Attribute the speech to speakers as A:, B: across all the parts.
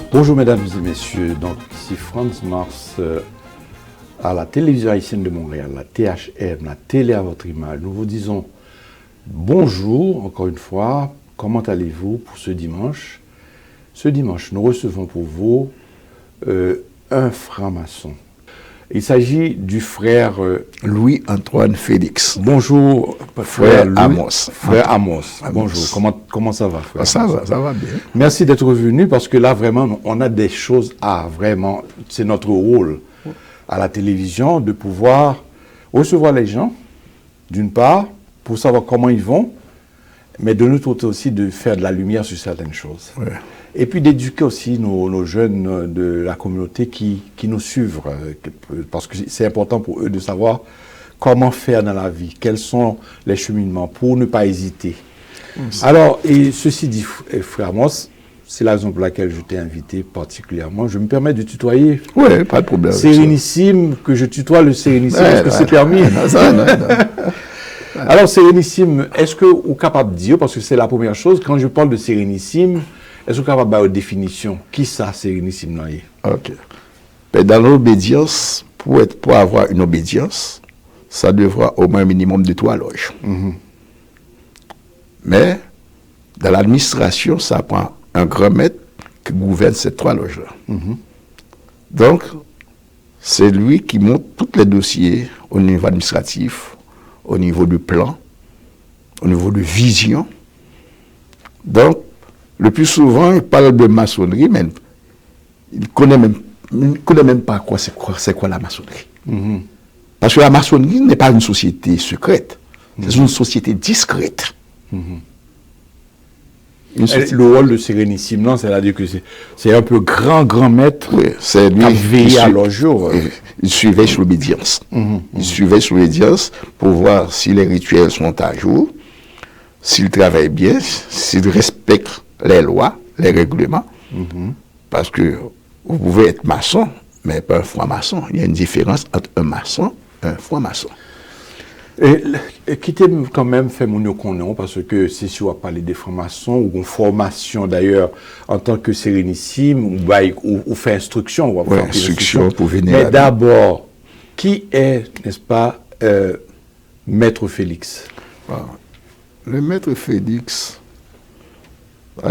A: Bonjour mesdames et messieurs, donc ici Franz Mars à la télévision haïtienne de Montréal, la THM, la télé à votre image. Nous vous disons bonjour encore une fois, comment allez-vous pour ce dimanche? Ce dimanche, nous recevons pour vous un franc-maçon. Il s'agit du frère
B: Louis-Antoine Félix.
A: Bonjour, frère
B: Amos.
A: Frère Amos. Bonjour, comment ça va, frère?
B: Ça va bien.
A: Merci d'être venu parce que là, vraiment, on a des choses à vraiment... C'est notre rôle à la télévision de pouvoir recevoir les gens, d'une part, pour savoir comment ils vont, mais de l'autre côté aussi de faire de la lumière sur certaines choses.
B: Ouais.
A: Et puis d'éduquer aussi nos jeunes de la communauté qui nous suivent, parce que c'est important pour eux de savoir comment faire dans la vie, quels sont les cheminements pour ne pas hésiter. Alors, et ceci dit, frère Amos, c'est la raison pour laquelle je t'ai invité particulièrement. Je me permets de tutoyer.
B: Oui, pas de problème.
A: Sérénissime, que je tutoie le Sérénissime, est-ce que c'est permis?
B: Non.
A: Alors, Sérénissime, est-ce que vous êtes capable de dire, parce que c'est la première chose, quand je parle de Sérénissime, est-ce que vous êtes capable de définition? Qui ça, Sérénissime là?
B: Ok. Mais dans l'obédience, pour avoir une obédience, ça devra au moins un minimum de 3 loges. Mais dans l'administration, ça prend un grand maître qui gouverne ces 3 loges-là. Donc, c'est lui qui monte tous les dossiers au niveau administratif, au niveau du plan, au niveau de vision. Donc, le plus souvent, il parle de maçonnerie, mais il ne connaît même pas c'est quoi la maçonnerie. Parce que la maçonnerie n'est pas une société secrète, c'est une société discrète.
A: Le rôle de Sérénissime, non, c'est-à-dire que c'est un peu grand maître,
B: oui, c'est lui
A: qui a veillé à leur jour.
B: Il suivait sur l'obédience. Il suivait sur l'obédience pour voir si les rituels sont à jour, s'il travaille bien, s'il respecte les lois, les règlements. Parce que vous pouvez être maçon, mais pas un franc-maçon. Il y a une différence entre un maçon et un franc-maçon.
A: Et qui t'aime quand même fait mon connaître, parce que c'est si on va parler des francs-maçons, ou en formation d'ailleurs, en tant que Sérénissime, ou fait instruction.
B: Oui, instruction pour venir.
A: Mais d'abord, qui est, n'est-ce pas, Maître Félix?
B: Le Maître Félix,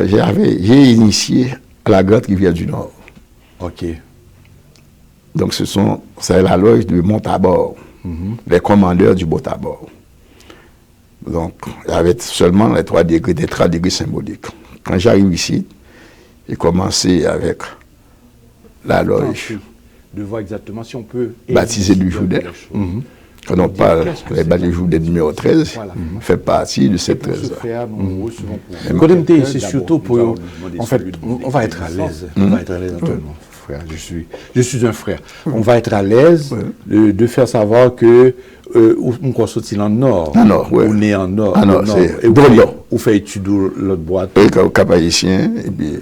B: j'ai initié à la Grande Rivière du Nord.
A: Ok.
B: Donc c'est la loge de Montabord, les commandeurs du Botabord. Donc il y avait seulement les 3 degrés symboliques. Quand j'arrive ici, j'ai commencé avec la loge.
A: De voir exactement si on peut...
B: Baptisé du Joudet. Quand on parle, les baptisés du Joudet numéro 13, fait partie de cette 13.
A: C'est surtout pour... En fait, on va être à l'aise. On va être à l'aise actuellement. Frère, je suis un frère. On va être à l'aise de faire savoir que on sortit en Nord. On est en Nord.
B: C'est
A: on fait étudier l'autre boîte.
B: Au Cap Haïtien, et puis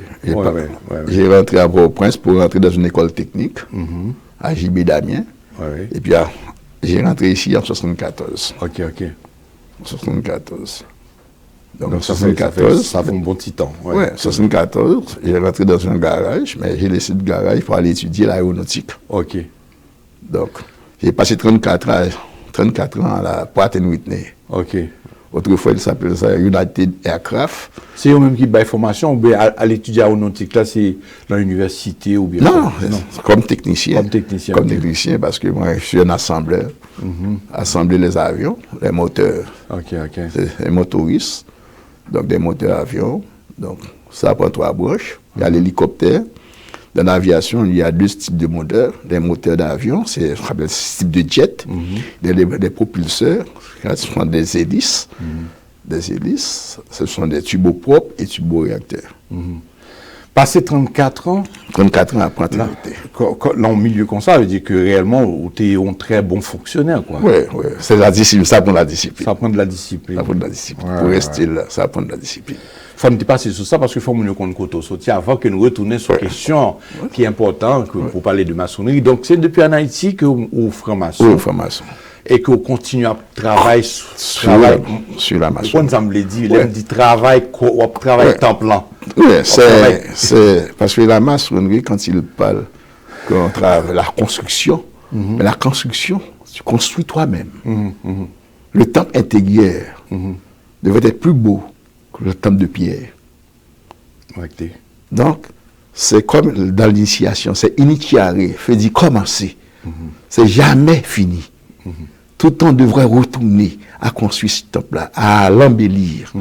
B: j'ai rentré à Port-au-Prince pour rentrer dans une école technique à JB Damien. Et puis j'ai rentré ici en 74.
A: Ok.
B: 74.
A: Donc 74, ça fait un bon petit temps.
B: Oui, 74, j'ai rentré dans un garage, mais j'ai laissé le garage pour aller étudier l'aéronautique.
A: Ok.
B: Donc, j'ai passé 34 ans à la Pratt & Whitney.
A: Ok.
B: Autrefois, il s'appelait ça United Aircraft.
A: C'est eux-mêmes qui baillent formation ou bien à l'étudier aéronautique, là, c'est dans l'université ou bien...
B: Non, comme technicien.
A: Comme
B: technicien, parce que moi, je suis un assembleur. Assembler les avions, les moteurs.
A: Ok.
B: Les motoristes. Donc, des moteurs avions. Donc, ça prend 3 branches. Il y a l'hélicoptère. Dans l'aviation, il y a 2 types de moteurs. Des moteurs d'avion, c'est ce type de jet. Des propulseurs, ce sont des hélices. Des hélices, ce sont des turboprops et turboréacteurs.
A: Passé 34 ans...
B: 34 ans après
A: là, en milieu comme ça, veut dire que réellement, tu es un très bon fonctionnaire, quoi.
B: Oui. C'est la discipline, ça prend de la discipline.
A: Ça prend de la discipline.
B: Pour rester là, ça prend de la discipline.
A: Il faut me passer sur ça parce qu'il faut nous connaître avant que nous retournions sur la question qui est importante pour parler de maçonnerie. Donc, c'est depuis en Haïti que vous franc-maçon.
B: Oui, franc-maçon.
A: et qu'on continue à travailler
B: sur la maçonnerie.
A: On semble dire, il dit travail temps plein.
B: Oui, c'est parce que la maçonnerie, quand il parle qu'on travaille la construction, mais la construction, tu construis toi-même. Le temple intérieur devait être plus beau que le temple de pierre. Donc, c'est comme dans l'initiation, c'est initiare, fait dire commencer. C'est jamais fini. Tout le temps devrait retourner à construire ce temple-là, à l'embellir.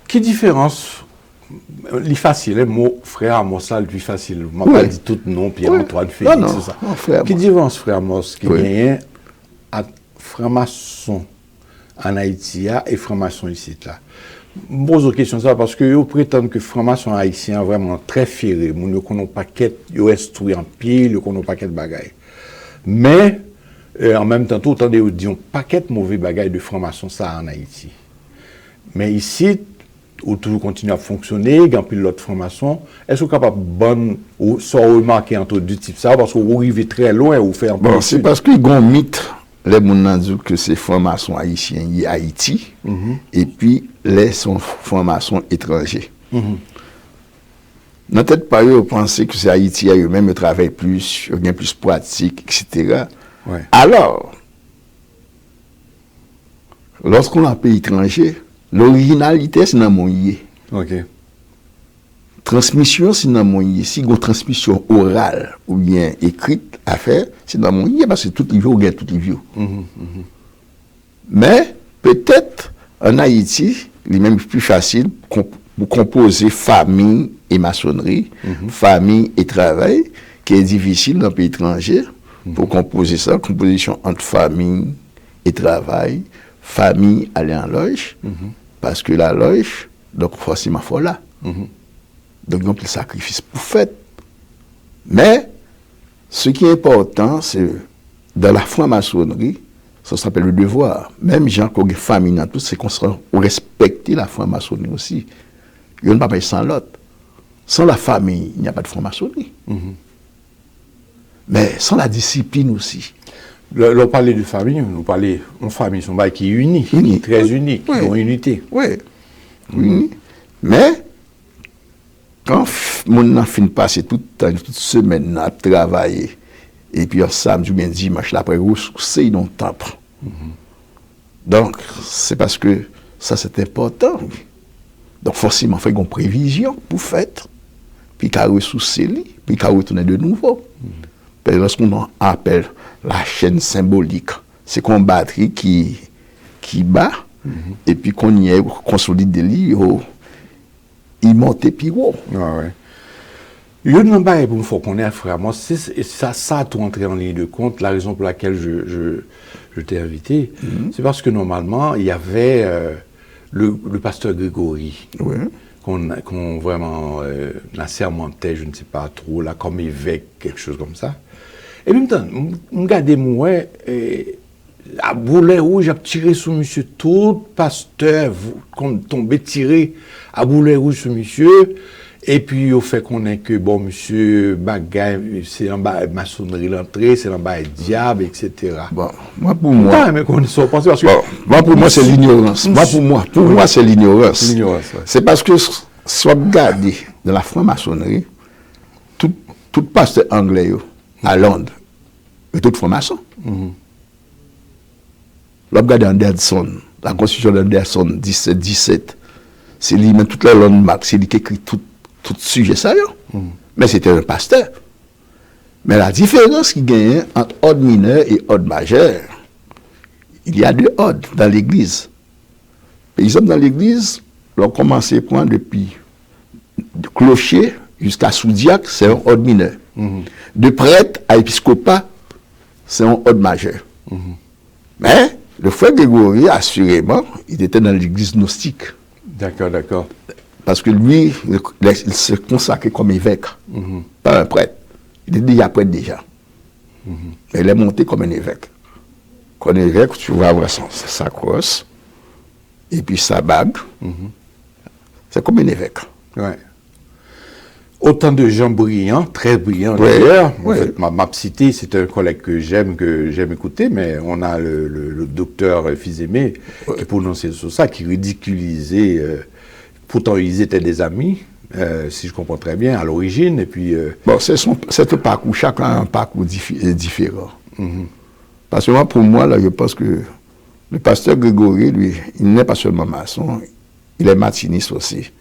A: Quelle différence, c'est facile, le mot frère Amos, c'est plus facile. Je ne vais pas dire tout nom, Pierre-Antoine Félix,
B: non,
A: c'est ça. Quelle différence, frère Amos, qui gagne à franc-maçon en Haïti et franc-maçon ici là? Je me pose la question ça parce que vous prétendez que franc-maçon haïtien vraiment très ferré, ils connaissent pas quête, ils instruit en pied, ils connaissent pas quête bagaille. Mais en même temps, tout le temps, ils disent pas quête mauvais bagaille de franc-maçon ça en Haïti. Mais ici, où tout continue à fonctionner, il y a plus l'autre franc-maçon, est-ce que vous êtes capable de ou soit remarquer entre deux types ça parce que vous arrivez très loin ou faire un peu.
B: Bon, c'est parce qu'il y a un mythe. Les gens disent que c'est franc-maçon haïtien y Haïti, et puis les sont francs-maçons étrangers. Dans tête pas eux penser que c'est Haïti eux-mêmes travaillent plus, bien plus pratique, etc.
A: Ouais.
B: Alors, lorsqu'on a un pays étranger, l'originalité c'est dans mon yé.
A: OK.
B: Transmission c'est dans mon yé. Si une transmission orale ou bien écrite à faire, c'est dans mon yé parce que tout les vieux ou bien tout les vieux. Mais peut-être en Haïti, il est même plus facile pour composer famille et maçonnerie, famille et travail, qui est difficile dans le pays étranger, pour composer ça, composition entre famille et travail, famille aller en loge, parce que la loge, donc forcément, il faut là. Donc, le sacrifice pour faire. Mais, ce qui est important, c'est dans la franc-maçonnerie, ça s'appelle le devoir. Même gens qui ont une famille dans tout, c'est qu'on respecte la franc-maçonnerie aussi. Il n'y a pas sans l'autre. Sans la famille, il n'y a pas de franc-maçonnerie. Mais sans la discipline aussi.
A: On parlait de famille, nous parlons de famille, son bail qui est uni, très unique, qui ont unité.
B: Oui. Mais, quand mon enfant passe toute semaine à travailler, et puis un samedi ou bien dimanche, après, c'est dans le temple. Donc, c'est parce que ça, c'est important. Donc, forcément, il faut une prévision pour faire, puis qu'à ressourcer, puis qu'à retourner de nouveau. Lorsqu'on appelle la chaîne symbolique, c'est qu'on batterie qui bat, et puis qu'on y est, consolide des livres, il monte puis haut.
A: Il y a une chose pour faut qu'on ait frère, moi, ça a tout entré en ligne de compte. La raison pour laquelle je t'ai invité, c'est parce que normalement, il y avait le pasteur Grégory, qu'on vraiment assermentait, je ne sais pas trop, là, comme évêque, quelque chose comme ça. Et en même temps, on regardait moi, à boulet rouge, j'ai tiré sur monsieur, tout pasteur, comme tombé tiré à boulet rouge sur monsieur. Et puis, au fait qu'on est que, bon, monsieur, bagay, c'est en bas maçonnerie l'entrée, c'est en bas diable, etc.
B: Bon, moi, pour moi.
A: Mais qu'on soit pensé parce que.
B: Bon, moi, pour moi, c'est l'ignorance. Pour moi, c'est l'ignorance. C'est parce que, soit regardé dans la franc-maçonnerie, tout pasteur anglais, à Londres, et tout franc-maçon. Là, regardez Anderson, la constitution d'Anderson, 17-17, c'est lui, même toute la landmark, c'est lui qui écrit tout sujet ça. Mais c'était un pasteur. Mais la différence qu'il gagne entre ordre mineur et ordre majeur, il y a deux ordres dans l'église. Par exemple, dans l'église, on commence à prendre depuis clocher jusqu'à sous-diacre, c'est un ordre mineur. De prêtre à épiscopat, c'est un ordre majeur. Mais le frère Grégory, assurément, il était dans l'église gnostique.
A: D'accord.
B: Parce que lui, il se consacrait comme évêque, pas un prêtre. Il est déjà prêtre déjà. Mais il est monté comme un évêque. Comme un évêque, tu vas avoir sa crosse, et puis sa bague. C'est comme un évêque.
A: Autant de gens brillants, très brillants d'ailleurs. En fait, m'a cité, c'est un collègue que j'aime écouter, mais on a le docteur Fils-Aimé qui prononçait sur ça, qui ridiculisait. Pourtant, ils étaient des amis, si je comprends très bien, à l'origine. Et puis.
B: Bon, c'est un parcours, chacun a un parcours différent. Parce que pour moi, là, je pense que le pasteur Grégory, lui, il n'est pas seulement maçon, il est matiniste aussi.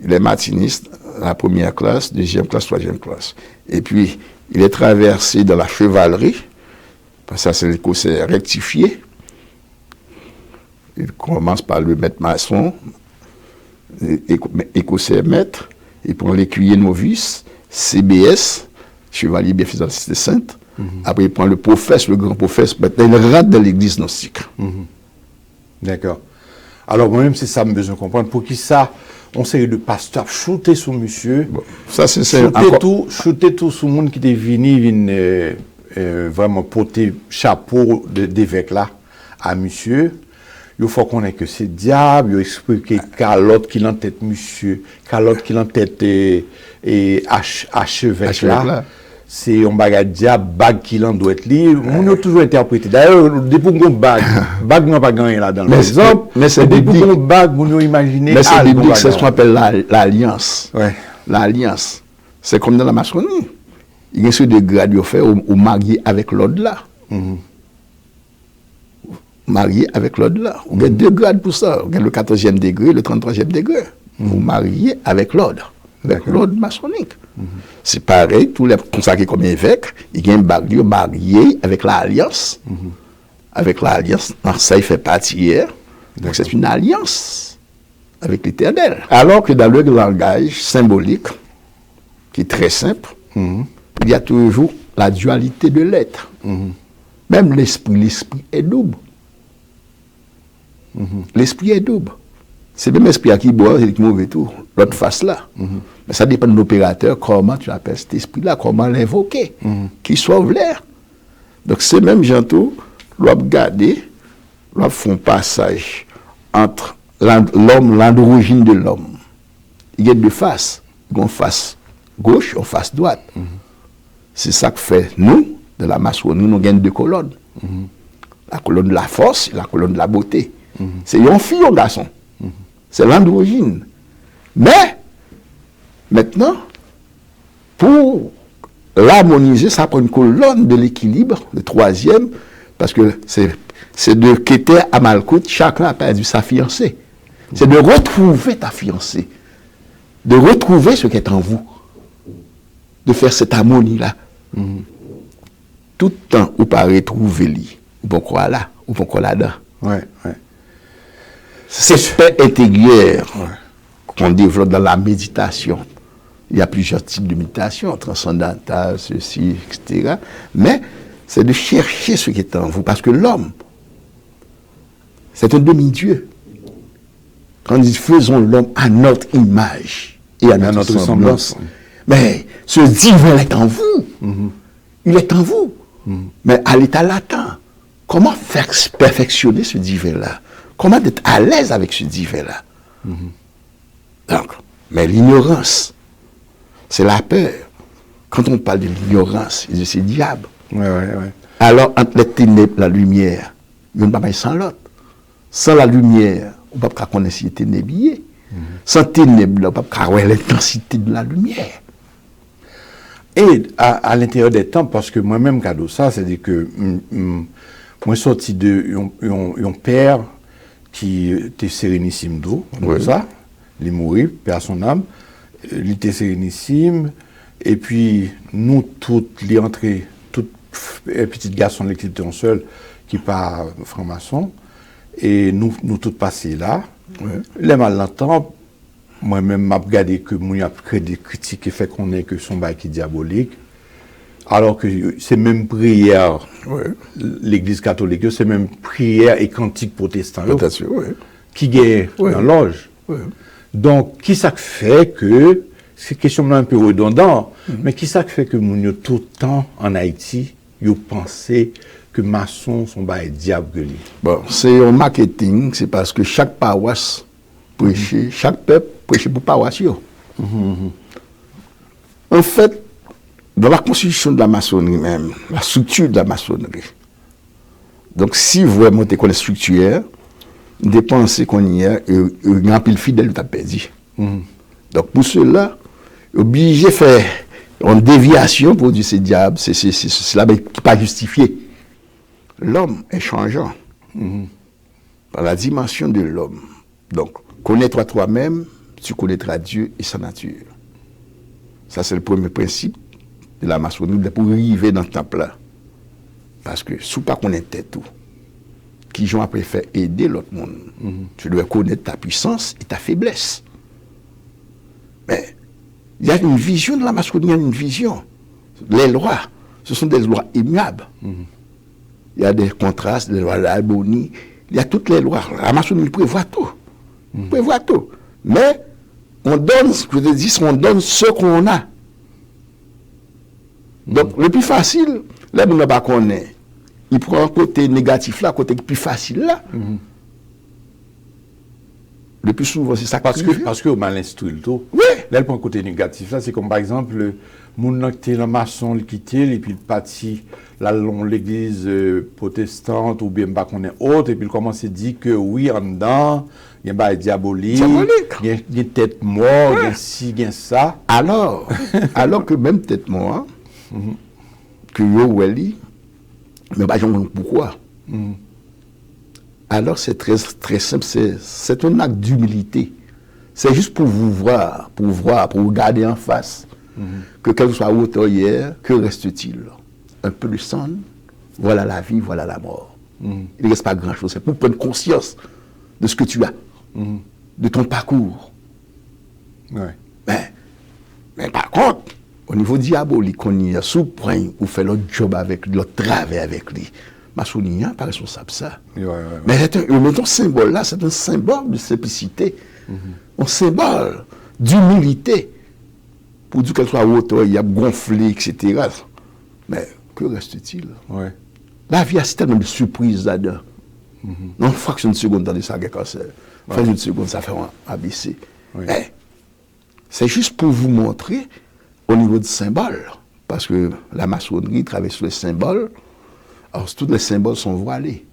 B: Il est matiniste, la première classe, deuxième classe, troisième classe. Et puis, il est traversé dans la chevalerie, parce que ça, c'est l'écossais rectifié. Il commence par le maître maçon, écossais maître, il prend l'écuyer novice, CBS, chevalier bienfaisant de la Cité Sainte. Après, il prend le professe, le grand professe, maintenant il rentre dans l'église gnostique.
A: D'accord. Alors, moi-même, c'est ça que je besoin de comprendre. Pour qui ça, on série de pasteurs shooter sur monsieur,
B: bon, ça c'est
A: shooter tout sur le monde qui est venu vraiment porter chapeau d'évêque là à monsieur. Il faut qu'on ait que c'est diable, il explique calotte qui l'en tête monsieur, calotte qui l'en tête et archevêque là. C'est un bagage diable, bague qui l'en doit être libre. On a toujours interprété. D'ailleurs, depuis qu'on bague n'a pas gagné là dans l'exemple.
B: Mais c'est
A: depuis qu'on bague, on a imaginé.
B: Mais c'est biblique, c'est ce qu'on appelle l'alliance.
A: Ouais.
B: L'alliance. C'est comme dans la maçonnerie. Il y a ce de grade fait au marié avec l'autre là. Marié avec l'autre là. Il y a 2 grades pour ça. Il y a le 14e degré, le 33e degré. Vous mariez avec l'ordre. Avec l'ordre maçonnique. C'est pareil, tous les consacrés comme évêques, il y a un bague marié avec l'alliance. Avec l'alliance, ça il fait partie hier. Donc c'est une alliance avec l'Éternel. Alors que dans le langage symbolique, qui est très simple, il y a toujours la dualité de l'être. Même l'esprit est double. L'esprit est double. C'est même l'esprit qui boit et qui mauvais tout, l'autre face là. Mais ça dépend de l'opérateur, comment tu appelles cet esprit-là, comment l'invoquer, qui sauve l'air. Donc c'est même gentil, l'on garder, l'on fait un passage entre l'homme, l'androgyne de l'homme. Il y a 2 faces, une face gauche, une face droite. C'est ça que fait nous, de la maçonnerie, nous gagnons 2 colonnes. La colonne de la force et la colonne de la beauté. C'est une fille, un garçon. C'est l'androgyne. Mais, maintenant, pour l'harmoniser, ça prend une colonne de l'équilibre, le 3e, parce que c'est de Kéter à Malkout, chacun a perdu sa fiancée. C'est de retrouver ta fiancée, de retrouver ce qui est en vous, de faire cette harmonie-là. Tout le temps, où pas retrouver lui, ou pas croire là, ou pas croire là-dedans.
A: Ouais.
B: Cette paix intérieure qu'on développe dans la méditation. Il y a plusieurs types de méditation, transcendantale, ceci, etc. Mais c'est de chercher ce qui est en vous. Parce que l'homme, c'est un demi-dieu. Quand on dit faisons l'homme à notre image et à notre semblance. Mais ce divin est en vous. Il est en vous. Mais à l'état latent, comment faire perfectionner ce divin-là? Comment être à l'aise avec ce divin-là? Donc, mais l'ignorance, c'est la peur. Quand on parle de l'ignorance, c'est le diable. Alors, entre les ténèbres et la lumière, il n'y a pas sans l'autre. Sans la lumière, on ne peut pas connaître si ténèbres. Sans ténèbres, on ne peut pas connaître l'intensité de la lumière.
A: Et à l'intérieur des temps, parce que moi-même, cadeau ça, c'est-à-dire que moi, sorti de un père qui était sérénissime d'eau, ça, il est mort, paix à son âme, il était sérénissime, et puis nous, toutes les entrées, toutes les petits garçons qui étaient seuls, qui pas franc-maçon, et nous toutes passés là, les malentendants, moi-même, m'a regardé que moi, il a créé des critiques et fait qu'on est que son bail qui est diabolique. Alors que c'est même prière, l'Église catholique, c'est même prière et cantique protestant qui gagne dans l'orge. Donc, qui ça fait que, c'est une question un peu redondante, mais qui ça fait que nous, tout le temps en Haïti, nous pensons que maçon sont bail diable.
B: Bon, c'est un marketing, c'est parce que chaque paroisse prêche, chaque peuple prêche pour paroisse. En fait, dans la constitution de la maçonnerie même, la structure de la maçonnerie, donc si vraiment tu connais structure, dépenser qu'on y a, et un pile fidèle, tu as perdu. Donc pour cela, obligé de faire une déviation pour dire c'est diable, c'est cela qui n'est pas justifié. L'homme est changeant dans la dimension de l'homme. Donc, connais-toi toi-même, tu connaîtras Dieu et sa nature. Ça, c'est le premier principe de la maçonnerie pour arriver dans ce temple-là. Parce que si tu ne connais pas tout, qui ont après fait aider l'autre monde, tu dois connaître ta puissance et ta faiblesse. Mais il y a une vision de la maçonnerie, il y a une vision. Les lois, ce sont des lois immuables. Il y a des contrastes, des lois de l'harmonie, il y a toutes les lois. La maçonnerie prévoit tout. Prévoit tout. Mais on donne, je te dis, on donne ce qu'on a. Donc, le plus facile, là, on n'a pas connaît. Il prend un côté négatif là, un côté plus facile là. Le plus souvent, c'est ça.
A: Parce que au mal instruit le tout.
B: Oui.
A: Là, le point côté négatif là, c'est comme par exemple, le monde qui est dans maçon, le quitter, et puis le parti, là, l'église protestante, ou bien pas qu'on est autre, et puis il commence à dire que oui, en dedans, il y a un diabolique, il y a une tête morte, il y a ci, il y a ça.
B: Alors que même tête morte, que yo weli, mais pas j'en pourquoi. Alors c'est très, très simple, c'est un acte d'humilité. C'est juste pour vous voir, pour vous regarder en face. Que quel que soit hauteur hier, que reste-t-il? Un peu de sang, voilà la vie, voilà la mort. Il ne reste pas grand-chose. C'est pour prendre conscience de ce que tu as, de ton parcours.
A: Ouais.
B: Mais par contre, au niveau diabolique, on y a sous-point ou fait l'autre job avec lui, l'autre travail avec lui. Maçonnier, pas responsable ça.
A: Ouais.
B: Mais le symbole là, c'est un symbole de simplicité, un symbole d'humilité. Pour dire qu'elle soit haute, il y a gonflé, etc. Mais que reste-t-il?
A: Ouais.
B: La vie a tellement de surprises là-dedans. Non, fraction de seconde dans les sagas cancer. Fraction de seconde, ça fait un ABC.
A: Oui.
B: Mais c'est juste pour vous montrer au niveau du symbole. Parce que la maçonnerie travaille sur les symboles. Alors, tous les symboles sont voilés.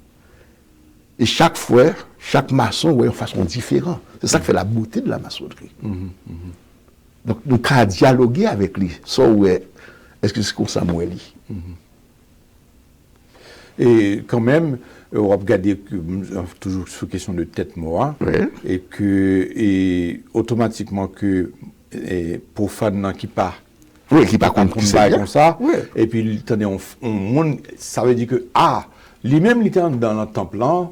B: Et chaque fois, chaque maçon voit une façon différente. C'est ça qui fait la beauté de la maçonnerie. Donc, nous avons dialoguer avec lui. Ça, ouais, est-ce que c'est comme ça, moi,
A: Et quand même, on va regarder toujours sur question de tête morte, et automatiquement que profane qui part.
B: Oui, qui part comme
A: ça.
B: Oui.
A: Et puis, ça veut dire que, lui-même, il était dans le temple là,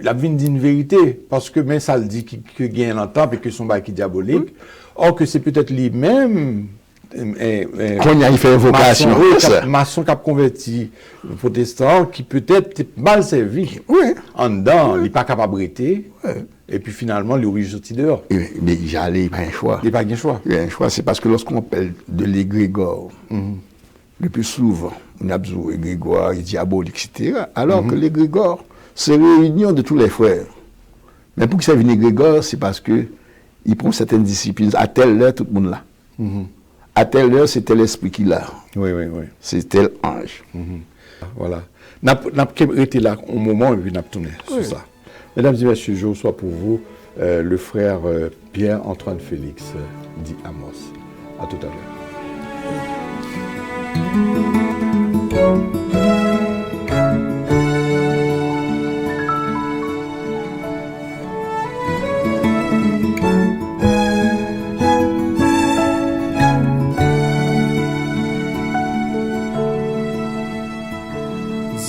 A: la vie dit une vérité, parce que mais ça le dit qu'il y a un temple et que son bail qui est diabolique, or que c'est peut-être lui-même,
B: qu'on y a fait invocation,
A: maçon qui a converti le protestant, qui peut-être est mal servi, en dedans, il n'est pas capable d'arrêter, et puis finalement, il est obligé de sortir dehors.
B: Mais il n'a pas un choix.
A: Il n'a pas un choix.
B: Il a un choix, c'est parce que lorsqu'on parle de l'égrégore, le plus souvent, on a besoin d'égrégore, diabolique, etc., alors que l'égrégore, c'est réunion de tous les frères. Mais pour que ça vienne égrégore, c'est parce que il prend certaines disciplines. À telle heure, tout le monde là. À telle heure, c'est tel esprit qui l'a.
A: Oui.
B: C'est tel ange.
A: Voilà. N'a été là au moment et puis n'a tourné sur ça. Mesdames et messieurs, je reçois pour vous le frère Pierre-Antoine Félix, dit Amos. À tout à l'heure.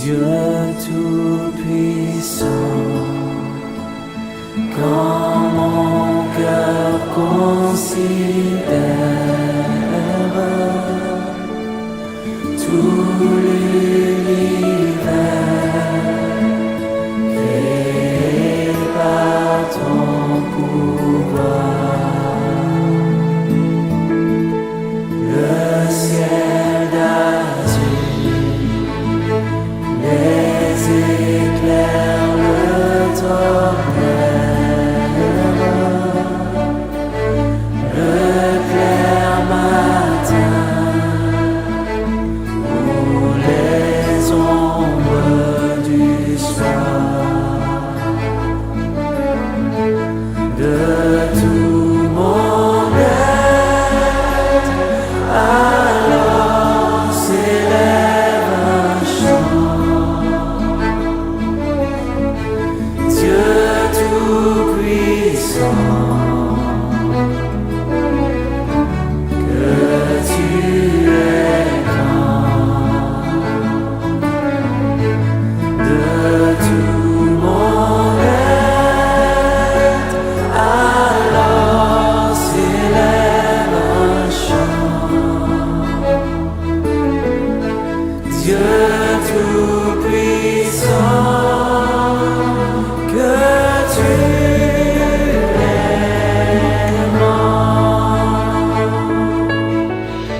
C: Dieu Tout-Puissant, quand mon cœur considère tout l'univers créé par ton pouvoir, le ciel d'azur, les éclairs, le tonnerre, le clair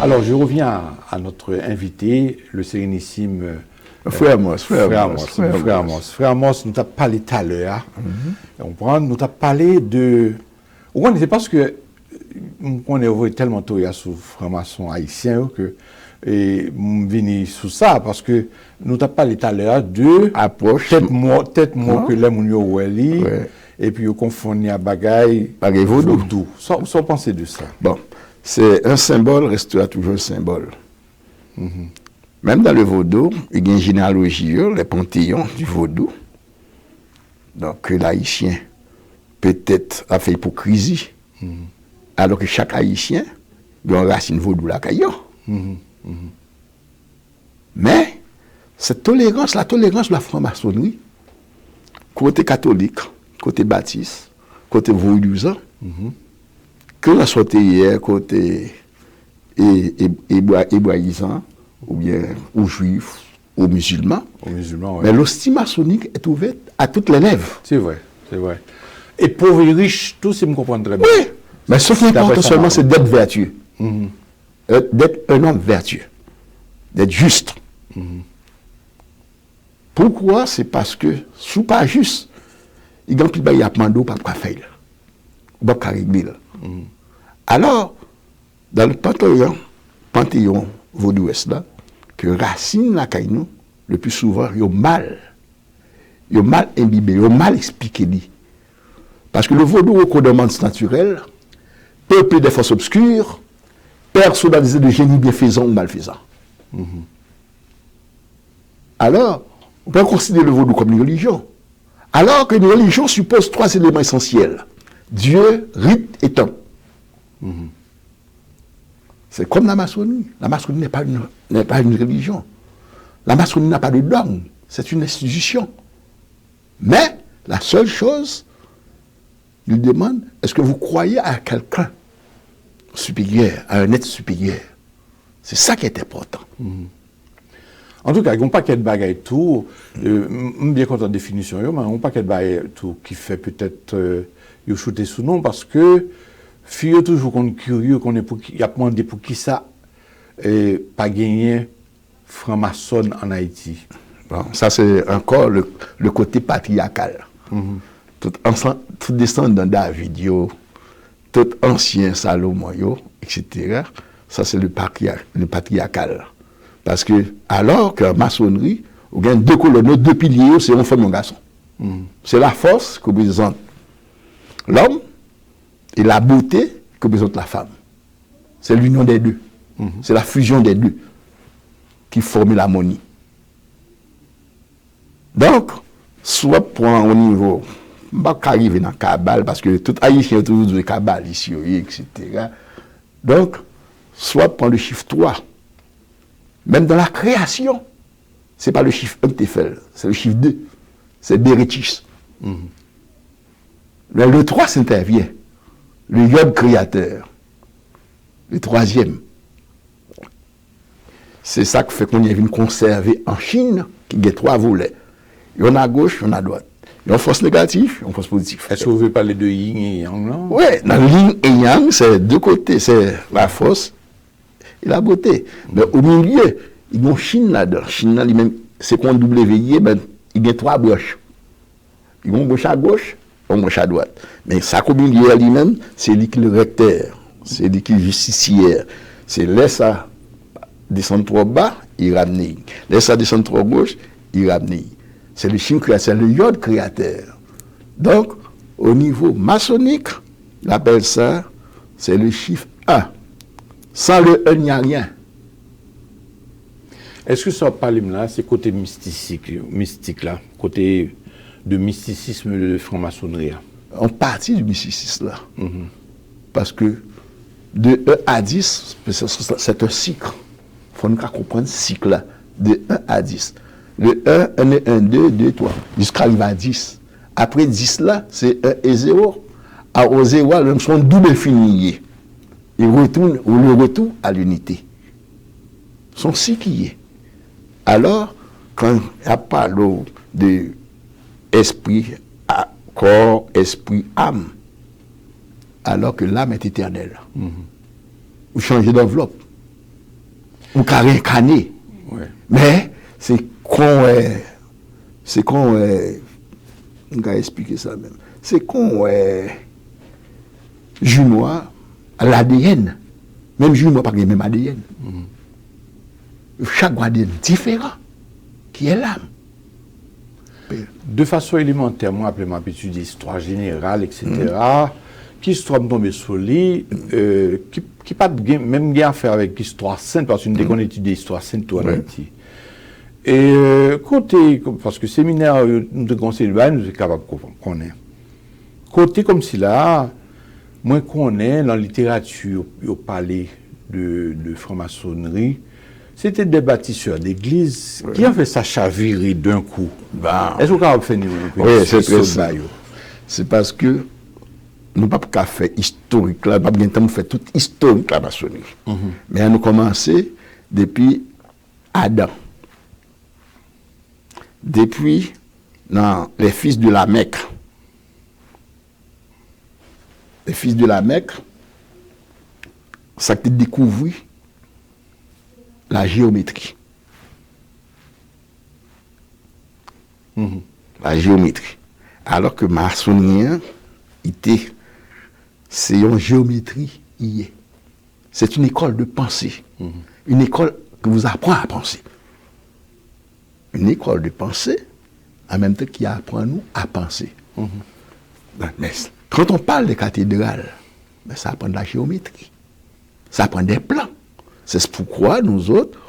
A: Alors, je reviens à notre invité, le sérénissime
B: Frère Amos.
A: Frère Amos, nous t'a parlé tout à l'heure. Nous t'a parlé de... C'est parce que on est tellement tôt sur franc-maçon haïtien que et venu sous ça parce que nous t'a parlé tout à l'heure de
B: approche
A: tête mort que les moun yo weli et puis on confond à bagaille vaudou. Sans penser de ça.
B: Bon, c'est un symbole restera toujours un symbole. Même dans le vaudou, il y a une généalogie, les panthéons du vaudou. Donc l'haïtien peut-être a fait hypocrisie. Alors que chaque haïtien a une racine vaudou la caillon. Mais cette tolérance, la tolérance de la franc-maçonnerie, côté catholique, côté baptiste, côté vaudouisant, que la soit hier, côté hébraïsant, ou bien aux juifs, aux musulmans. Mais l'hostie maçonnique est ouverte à toutes les lèvres.
A: C'est vrai. Et pauvres et riches, tous, ils me comprennent très bien.
B: Oui, mais ce qui importe seulement, c'est d'être vertueux. D'être un homme vertueux. D'être juste. Pourquoi? C'est parce que, sous pas juste, il y a un petit a demandé pas quoi faire. Pas quoi régler. Alors, dans le panthéon vaudouest là, que racine la caille le plus souvent, il y a mal imbibé, il y a mal expliqué. Parce que le vaudou au commandement naturel, peuplé des forces obscures, personnalisé de génie bienfaisant ou malfaisant. Alors, on peut considérer le vaudou comme une religion. Alors qu'une religion suppose 3 éléments essentiels. Dieu, rite et temps. C'est comme la maçonnerie. La maçonnerie n'est pas une religion. La maçonnerie n'a pas de dogme. C'est une institution. Mais, la seule chose, il demande, est-ce que vous croyez à quelqu'un supérieur, à un être supérieur? C'est ça qui est important.
A: En tout cas, il n'y a pas de bagaille tout, bien content de définition, mais il n'y a pas de bagaille tout qui fait peut-être shooter sous nom parce que fille toujours qu'on est curieux, qu'on est pour qui, y a demandé pour qui ça pas gagné franc-maçon en Haïti.
B: Bon, ça c'est encore le côté patriarcal. Tout descendant David, tout ancien Salomon, etc. Ça c'est le patriarcal. Parce que, alors qu'en maçonnerie, on a 2 colonnes, 2 piliers, c'est un femme et un garçon. C'est la force que représente l'homme et la beauté que représente la femme. C'est l'union des deux. C'est la fusion des deux qui forme l'harmonie. Donc, soit pour un niveau, je ne vais pas arriver dans le cabal, parce que tout haïtien est toujours du cabal ici, etc. Donc, soit pour le chiffre 3. Même dans la création, ce n'est pas le chiffre 1 qui est fait, c'est le chiffre 2. C'est Bérétis. Mais le 3 s'intervient. Le yod créateur. Le 3e. C'est ça qui fait qu'on est venu conserver en Chine, qui a 3 volets. Il y en a à gauche, il y en a à droite. Il y a une force négative, il y a une force positive.
A: Est-ce que vous voulez parler de yin et yang, non?
B: Oui, dans le yin et yang, c'est 2 côtés. C'est la force et la beauté. Mais au milieu, il y a une Chine là-dedans. Chine là, c'est qu'on WI, ben, il y a 3 broches. Il y a une broche à gauche, une broche à droite. Mais ça, au milieu lui-même, c'est lui qui est le recteur, c'est lui qui est le justicière. C'est laisse ça descendre trop bas, il ramène. Laisse ça descendre trop gauche, il ramène. C'est le Chine créateur, c'est le yod créateur. Donc, au niveau maçonnique, on appelle ça, c'est le chiffre 1. Sans le 1, il n'y a rien.
A: Est-ce que ça parle là, c'est côté mystique là, côté de mysticisme de franc-maçonnerie?
B: On partit du mysticisme là. Parce que de 1 à 10, c'est un cycle. Il faut nous comprendre ce cycle là. De 1 à 10. Le 1, 2, 2, 3. Jusqu'à arriver à 10. Après 10 là, c'est 1 et 0. Au 0, l'homme sont double fini. Il retourne, ou le retour à l'unité. Son cycle y est. Alors, quand il n'y a pas l'eau de esprit, corps, esprit, âme, alors que l'âme est éternelle. Vous changez d'enveloppe. ou qu'à réincarner.
A: Ouais.
B: Mais c'est qu'on on va expliquer ça même. C'est qu'on Junois à l'ADN. Même Junois pas le même ADN. Chaque ADN différent qui est l'âme.
A: De façon élémentaire, moi, après ma étude d'histoire générale, etc., qui histoire me tombe sur lui, qui pas même bien à faire avec l'histoire sainte, parce que nous qu'on étudie l'histoire sainte, tout en Haïti. Et côté, parce que séminaire, nous de conseil nous sommes capables de connaître. Côté comme si là, moi, qu'on est dans la littérature, au palais de franc-maçonnerie, c'était des bâtisseurs d'église qui ont fait ça chavirer d'un coup.
B: Bah,
A: est-ce qu'on a fait une
B: oui, c'est très ça. C'est parce que nous n'avons pas faire historique là, nous n'avons pas fait tout historique la maçonnerie. Mais nous commencé depuis Adam. Depuis les fils de la Mecque. Les fils de la Mecque, ça a découvert la géométrie. La géométrie. Alors que maçonnien, c'est une géométrie hier. C'est une école de pensée. Une école qui vous apprend à penser. Une école de pensée, en même temps qui apprend nous à penser. Mais quand on parle de cathédrales, ça apprend de la géométrie. Ça apprend des plans. C'est pourquoi nous autres,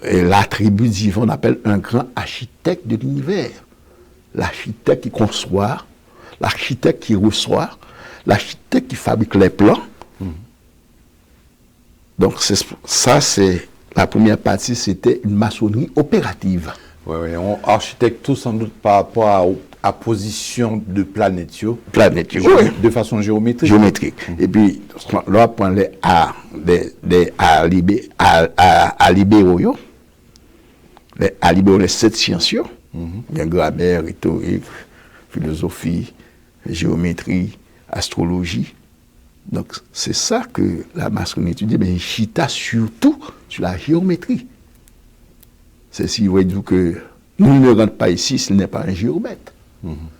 B: l'attribut divin, on appelle un grand architecte de l'univers. L'architecte qui conçoit, l'architecte qui reçoit, l'architecte qui fabrique les plans. Donc ça, c'est la première partie, c'était une maçonnerie opérative.
A: Oui, on architecte tout sans doute par rapport à position de planète,
B: oui.
A: De façon géométrique.
B: Et puis, là, on prend libéraux, les 7 sciences, grammaire, rhétorique, philosophie, géométrie, astrologie. Donc, c'est ça que la maçonnerie étudie, mais il chita surtout sur la géométrie. C'est si vous dites que nous ne rentrons pas ici s'il n'est pas un géomètre.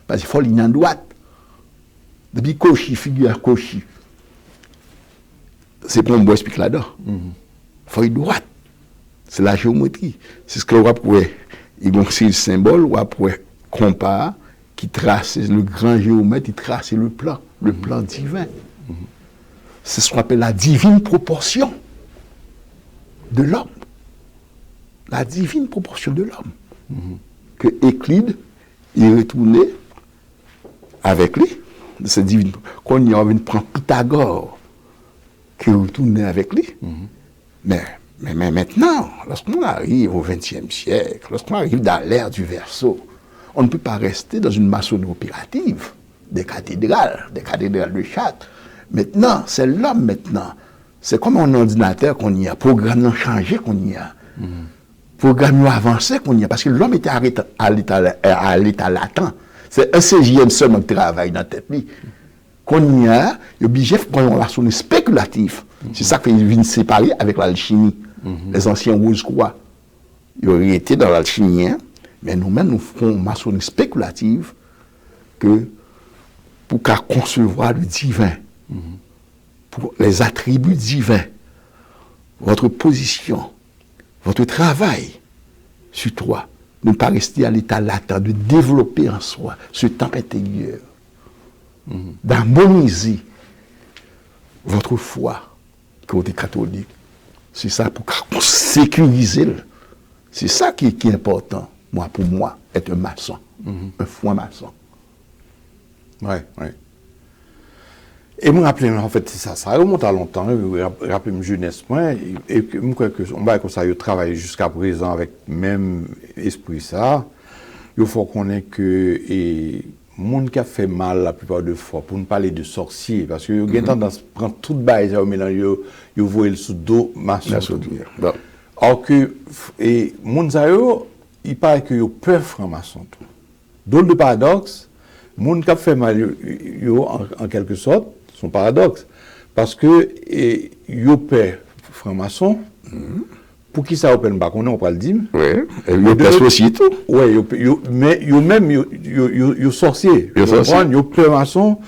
B: Parce qu'il faut ligne en droite. Depuis Cauchy, figure Cauchy. C'est pour moi explique là-dedans. Il faut une droite. C'est la géométrie. C'est ce que l'on pourrait, il y a le symbole, on pourrait comparer, qui trace, le grand géomètre, il trace le plan divin. C'est ce qu'on appelle la divine proportion de l'homme. La divine proportion de l'homme. Que Euclide, il est retourné avec lui, cette divine. Quand il a prend Pythagore, qui est retourné avec lui. Mais maintenant, lorsqu'on arrive au XXe siècle, lorsqu'on arrive dans l'ère du Verseau, on ne peut pas rester dans une maçonnerie opérative, des cathédrales de Chartres. Maintenant, c'est l'homme maintenant. C'est comme un ordinateur qu'on y a, programme changé qu'on y a. Programme avancé qu'on y a, parce que l'homme était arrêté à l'état latent. C'est un 16e seulement qui travaille dans la tête. Qu'on y a, il est obligé de prendre une relation spéculative. C'est ça qu'il vient séparer avec l'alchimie. Les anciens rose-croix. Ils auraient été dans l'alchimie, mais nous-mêmes, nous ferons une maçonnerie spéculative pour concevoir le divin, pour les attributs divins, votre position, votre travail sur toi, ne pas rester à l'état latent, de développer en soi ce temps intérieur, d'harmoniser votre foi, côté catholique. C'est ça pour sécuriser. C'est ça qui est important, pour moi, être un maçon, un franc-maçon.
A: Oui. Et moi, rappelez en fait, ça remonte à longtemps, rappelez-moi jeunesse, et je crois que on va comme ça, je travaille jusqu'à présent avec même esprit ça. Il faut qu'on ait que le monde qui a fait mal la plupart des fois, pour ne parler de sorciers, parce que il y a tendance à prendre tout le bail, au mélange, il voit le sous dos maçon. Alors que, et monde il paraît que peuvent franc-maçon tout. Dans le paradoxe, le monde qui a fait mal, en quelque sorte, son paradoxe, parce que yo père franc-maçon, Pour qui ça open pas on va le dire.
B: Oui, et il y a aussi tout.
A: Oui, mais il même il sorcier.
B: Yo sorcier.
A: Il peut maçon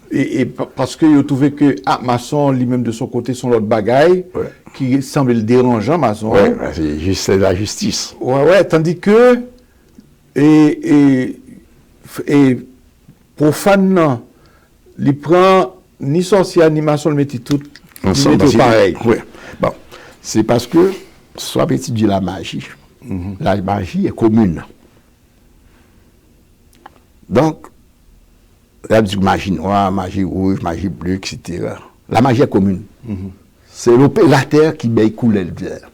A: et parce que il trouvé que maçon lui-même de son côté son l'autre bagaille qui semble le dérangeant maçon.
B: Oui, c'est la justice.
A: Ouais, tandis que et profane non, il prend ni sorcier ni maçon le mettait tout
B: Ensemble,
A: pareil.
B: Oui. Bon, c'est parce que soit étudier la magie. La magie est commune. Donc, la magie noire, magie rouge, magie bleue, etc. La magie est commune. C'est l'opérateur qui coule le verre.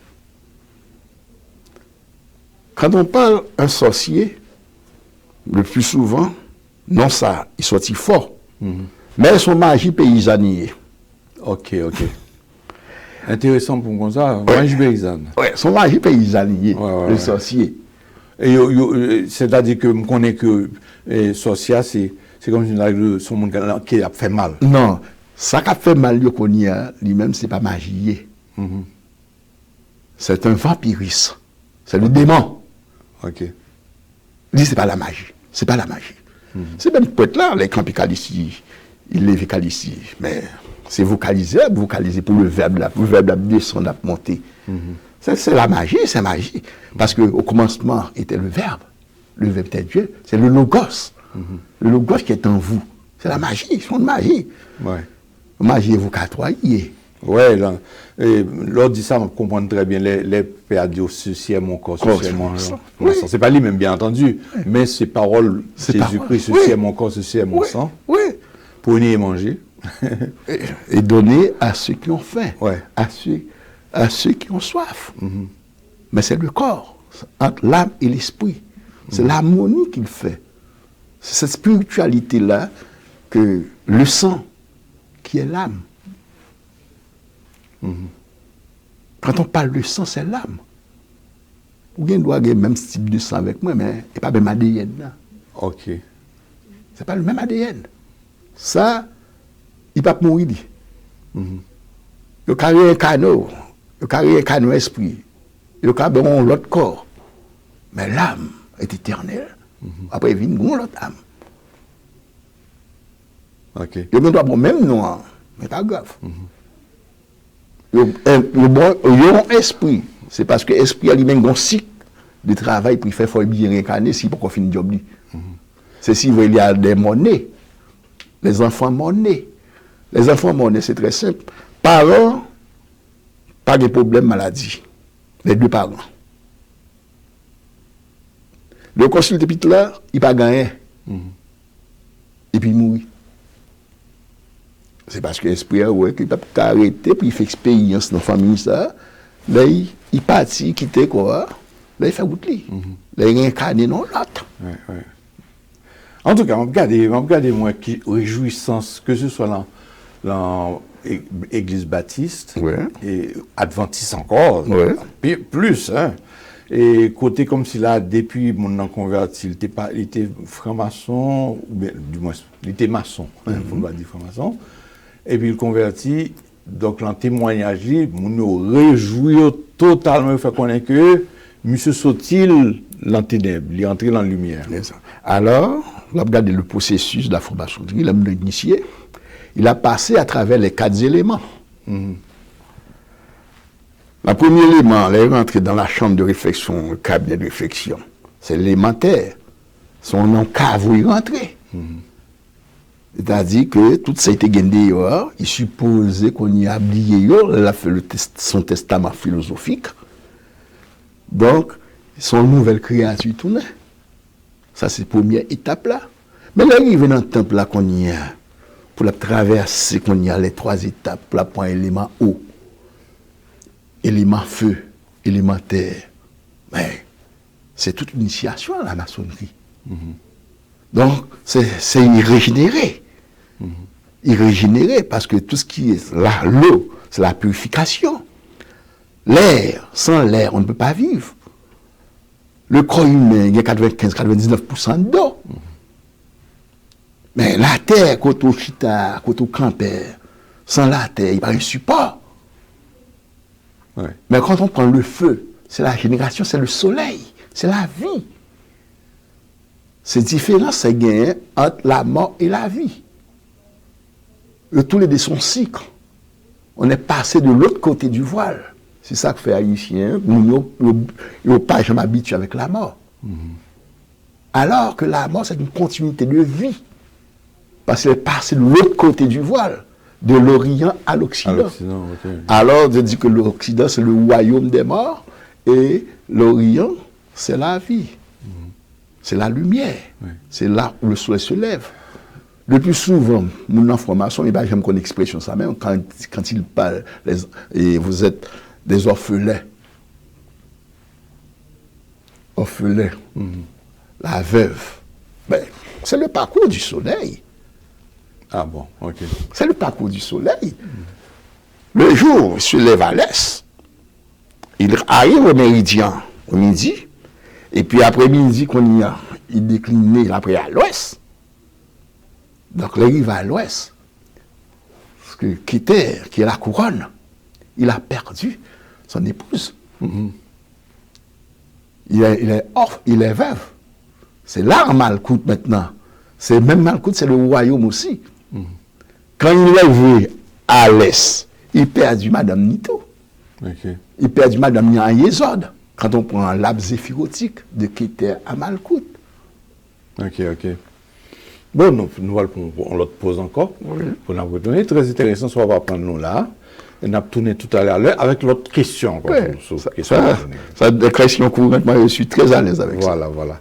B: Quand on parle d'un sorcier, le plus souvent, non ça, il sortit fort. Mais son magie paysannier.
A: Ok. Intéressant pour comme ça, magie paysanne.
B: Oui, son magie paysannier, le sorcier.
A: Et c'est-à-dire que je connais que sorcier, c'est comme une son monde qui a fait mal.
B: Non, ça qui a fait mal, lui-même, c'est pas magie. C'est un vampirisme. C'est le démon.
A: Ok.
B: Lui, c'est pas la magie. C'est pas la magie. C'est même peut-être là, les camps ici, il les vocalise ici. Mais c'est vocaliser pour le verbe descendre, la monter. C'est la magie, c'est magie. Parce qu'au commencement était le verbe était Dieu, c'est le logos. Le logos qui est en vous. C'est la magie, ils font de magie.
A: Ouais.
B: Magie évocatoire.
A: Ouais, là. L'autre dit ça, on comprend très bien. Les pères disent ceci est mon corps, ceci est mon sang. C'est pas lui-même, bien entendu, mais ces paroles, Jésus-Christ, ceci est mon corps, ceci est mon sang.
B: Oui.
A: Prenez et mangez.
B: Et donner à ceux qui ont faim,
A: Ouais.
B: à ceux qui ont soif. Mais c'est le corps, entre l'âme et l'esprit. C'est l'harmonie qu'il fait. C'est cette spiritualité-là que le sang, qui est l'âme. Quand on parle de sang, c'est l'âme. Ou bien doit avoir le même type de sang avec moi, mais il n'y a pas le même ADN. Là.
A: Ok.
B: C'est pas le même ADN. Ça, il ne va pas mourir. Il carré un canot, il carré un canot esprit, il carré l'autre corps. Mais l'âme est éternelle. Après, il vient l'autre âme.
A: Ok.
B: Il doit avoir le même nom, mais pas grave. Il y a un esprit. C'est parce que l'esprit a lui-même un cycle de travail pour faire faut bien réincarner si pour finir le job. C'est si il y a des monnaies. Les enfants monnaies. Les enfants monnaies, c'est très simple. Parents, pas de problème maladie. Les deux parents. Le consul de là, il n'a pas gagné. Et puis il mourit. C'est parce que l'esprit a ouais, qu'il n'a pas arrêté, puis il fait expérience dans la famille. Ça. Là, il partit, quitte quoi. Là, il fait route. Là, il réincarne dans l'autre.
A: Ouais. En tout cas, on regarde moi qui réjouissance, que ce soit dans l'église baptiste et adventiste encore, plus, hein. Et côté comme si là, depuis mon converti, il était franc-maçon, ou bien, du moins, il était maçon, il ne faut pas dire franc-maçon. Et puis il convertit, donc dans témoignage, on nous réjouit totalement, il faut connaître que monsieur Sotil, dans ténèbres, il est entré dans la lumière.
B: Alors, on a regardé le processus de la formation, il a initié, il a passé à travers les 4 éléments. Le premier élément, il est rentré dans la chambre de réflexion, le cabinet de réflexion. C'est l'élémentaire. Son nom cave où il rentré. C'est-à-dire que tout ça a été gagné dehors. Il supposait qu'on y a oublié. Il a fait son testament philosophique. Donc, son nouvelle créature tournée. Ça, c'est la première étape là. Mais là, il vient dans le temple là qu'on y a. Pour la traverser, qu'on y a les 3 étapes. Pour la point élément eau, élément feu, élément terre. Mais c'est toute une initiation à la maçonnerie. Donc, c'est y régénérer. Y régénérer, parce que tout ce qui est là, l'eau, c'est la purification. L'air, sans l'air, on ne peut pas vivre. Le corps humain, il y a 95-99% d'eau. Mais la terre, quand on chita, quand on campait, sans la terre, il n'y a pas un support.
A: Ouais.
B: Mais quand on prend le feu, c'est la génération, c'est le soleil, c'est la vie. C'est différent, c'est gagné entre la mort et la vie. Tous les deux sont cycles. On est passé de l'autre côté du voile. C'est ça que fait Haïtien. Nous n'avons pas jamais habitué avec la mort. Alors que la mort, c'est une continuité de vie. Parce qu'elle est passée de l'autre côté du voile, de l'Orient à l'Occident.
A: Okay.
B: Alors, je dis que l'Occident, c'est le royaume des morts, et l'Orient, c'est la vie. C'est la lumière.
A: Oui.
B: C'est là où le soleil se lève. Le plus souvent, mon information, et ben, j'aime qu'on expression ça même, quand il parle, et vous êtes des orphelins. Orphelins. La veuve. Ben, c'est le parcours du soleil.
A: Ah bon, ok.
B: C'est le parcours du soleil. Le jour, il se lève à l'est. Il arrive au méridien, au midi. Et puis après-midi, il décline après à l'ouest. Donc, il arrive à l'ouest. Parce que Kéter, qui est la couronne, il a perdu son épouse. Il est veuve. C'est là Malkout maintenant. C'est même Malkout, c'est le royaume aussi. Quand il est levé à l'est, il perd Madame Nito.
A: Okay.
B: Il perd Madame Nia Yezod. Quand on prend l'arbre zéphirotique de Kéter à Malkout.
A: Ok. Bon, on l'autre pose encore.
B: Oui.
A: Pour nous retourner. Très intéressant, ça va prendre nous là. Et on a tourné tout à l'heure avec l'autre question.
B: Oui. Ça, des questions courantes, moi je suis très à l'aise avec ça.
A: Voilà.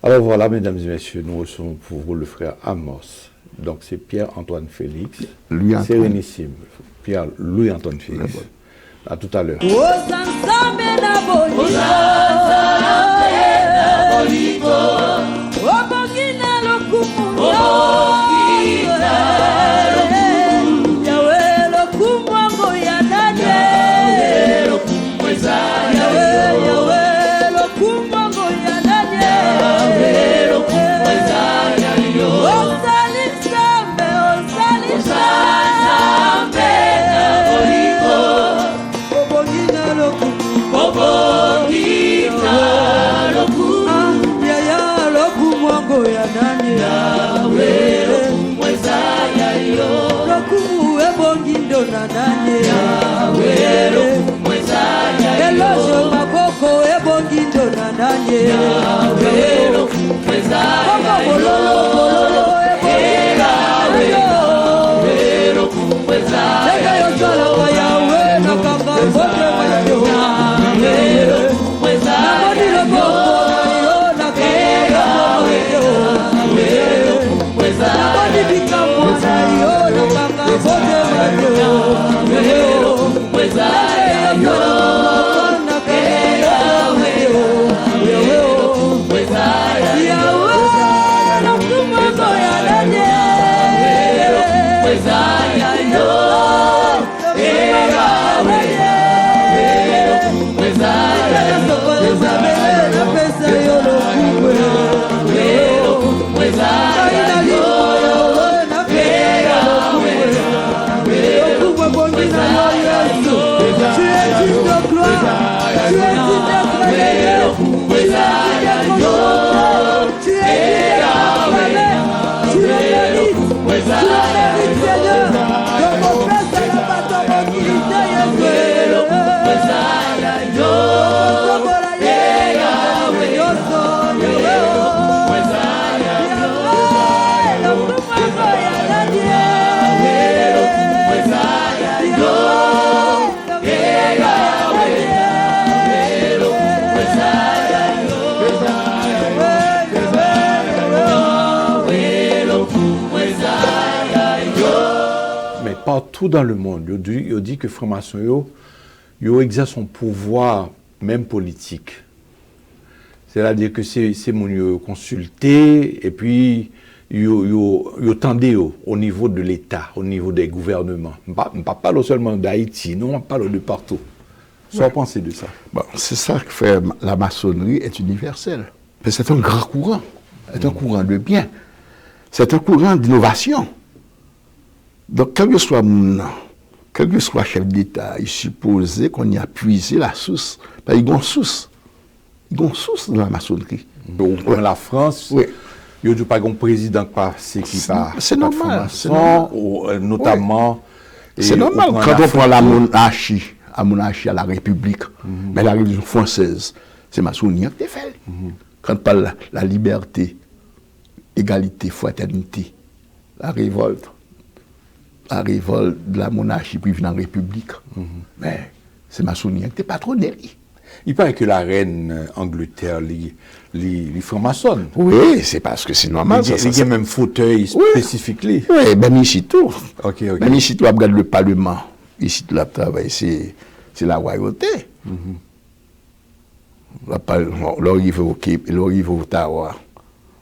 A: Alors voilà, mesdames et messieurs, nous recevons pour vous le frère Amos. Donc c'est Pierre-Antoine Félix.
B: Louis-Antoine.
A: Sérénissime. Louis-Antoine Félix. À tout à l'heure. Partout dans le monde, il dit que franc-maçon exerce son pouvoir même politique. C'est-à-dire que c'est mon consulté et puis il tendait au niveau de l'État, au niveau des gouvernements. Je ne parle pas seulement d'Haïti, non, on parle de partout. Soit penser de ça.
B: Bon, c'est ça que fait la maçonnerie est universelle. Mais c'est un grand courant, c'est un courant de bien, c'est un courant d'innovation. Donc, quel que soit quel que soit chef d'État, il supposait qu'on y a puisé la source. Parce qu'il y a une source. Il y a une source dans la maçonnerie.
A: Dans la France,
B: Oui.
A: il n'y a pas un président qui
B: C'est normal, c'est
A: notamment.
B: C'est normal. Quand on prend la monarchie à la République, mais la Révolution française, c'est maçonnique qui fait. Quand on parle de la liberté, égalité, fraternité, la révolte de la monarchie puis vient en République, mais c'est maçonnique qui est patronné.
A: Il paraît que la reine Angleterre, les francs-maçons.
B: Oui, c'est parce que c'est normal.
A: Il y a même fauteuil spécifique.
B: Oui, ben ici tout.
A: Ok.
B: Ben ici tout, on regarde le Parlement. Ici tout, le travail, c'est la royauté. L'arrivée au Québec, l'arrivée au Ottawa.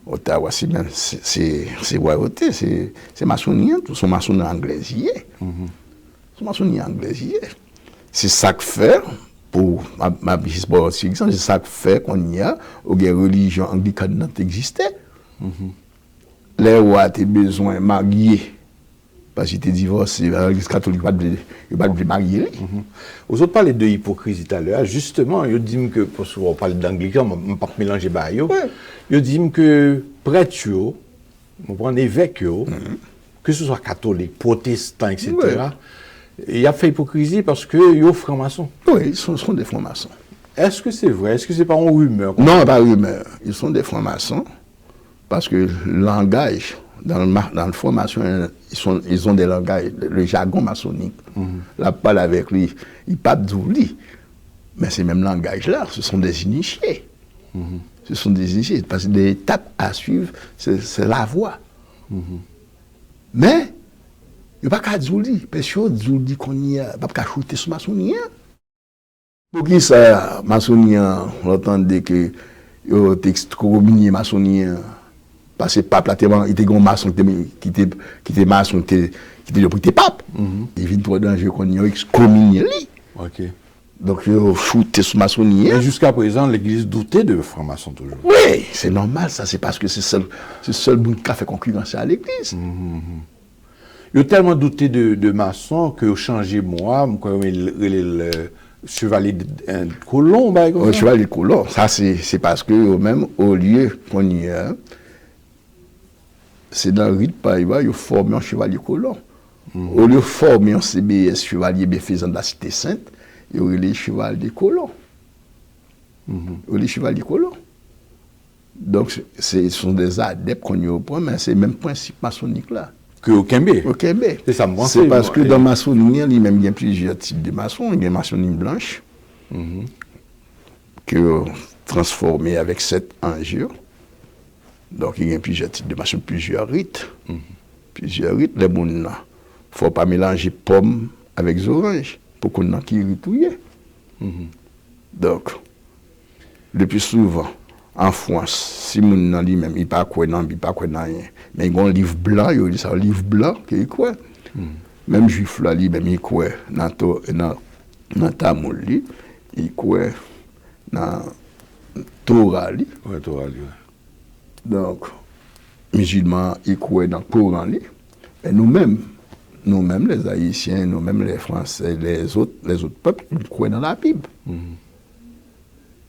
B: Ottawa, c'est royauté, c'est maçonnier, tout son maçonnier anglaisier. Son maçonnier anglaisier. C'est ça que fait, pour ma c'est ça que fait qu'on y a, où les religions anglicanes existaient. Les rois ont besoin de marier. Parce qu'ils étaient divorcés, l'Église catholique n'a pas de marier.
A: Vous autres parlez de hypocrisie tout à l'heure. Justement, ils disent que, parce qu'on parle d'anglican, on ne peut pas mélanger les deux. Ils disent que prêtre, on prend évêque, que ce soit catholique, protestant, etc., il y a fait hypocrisie parce qu'ils sont francs-maçons.
B: Oui, ils sont des francs-maçons.
A: Est-ce que c'est vrai? Est-ce que c'est pas une rumeur?
B: Non, pas rumeur. Ils sont des francs-maçons parce que le langage, dans la formation, ils ont des langages, le jargon maçonnique. La parle avec lui, il parle d'ouli. Mais ces mêmes langages-là, ce sont des initiés. Ce sont des initiés. Parce que les étapes à suivre, c'est la voie. Mais, il n'y a pas qu'à Zouli. Parce que Zouli qu'on y a, il n'y a pas qu'à shooter sur maçonnier. Pour qui ça, maçonnier, on entendait que il y a exterminé maçonnier. Parce que le pape, là, il était un maçon qui était maçon, qui était le pape. Il vient trop dangereux qu'on y a excommunié.
A: Ok.
B: Donc, il a shooté sur maçonnier.
A: Mais jusqu'à présent, l'Église doutait de francs-maçons toujours.
B: Oui, c'est normal, ça, c'est parce que c'est le seul monde qui a fait concurrence à l'Église.
A: Il a tellement douté de maçons que au changé moi, le chevalier de colon,
B: Le chevalier de colon, ça c'est parce que même au lieu qu'on y a, c'est dans le rite par exemple, il a formé un chevalier colon. Au lieu de former un CBS, chevalier béfaisant de la Cité Sainte, il y aurait les chevaliers colons. Les chevaliers colons. Donc, ce sont des adeptes qu'on y a, mais c'est le même principe maçonnique là.
A: Que au Québec.
B: Au Québec.
A: C'est
B: parce que dans la maçonnerie, il y a plusieurs types de maçons. Il y a une maçonnerie blanche, que transformée avec 7 enjeux. Donc, il y a plusieurs types de maçons, plusieurs rites. Plusieurs rites. Les gens, il ne faut pas mélanger pommes avec oranges pour qu'on ait qui ritouille. Donc, le plus souvent, en France, si mon nan lui-même, il pas quoi non, il pas quoi rien. Mais il y a un livre blanc, il dit ça, un livre blanc, qu'il quoi. Même juif là, lui-même, il quoi dans Tamoul, il quoi dans Torah.
A: Ouais, Torah.
B: Donc, musulmans, ils croient dans le Coran. Mais nous-mêmes, les Haïtiens, nous-mêmes, les Français, les autres peuples, ils croient dans la Bible.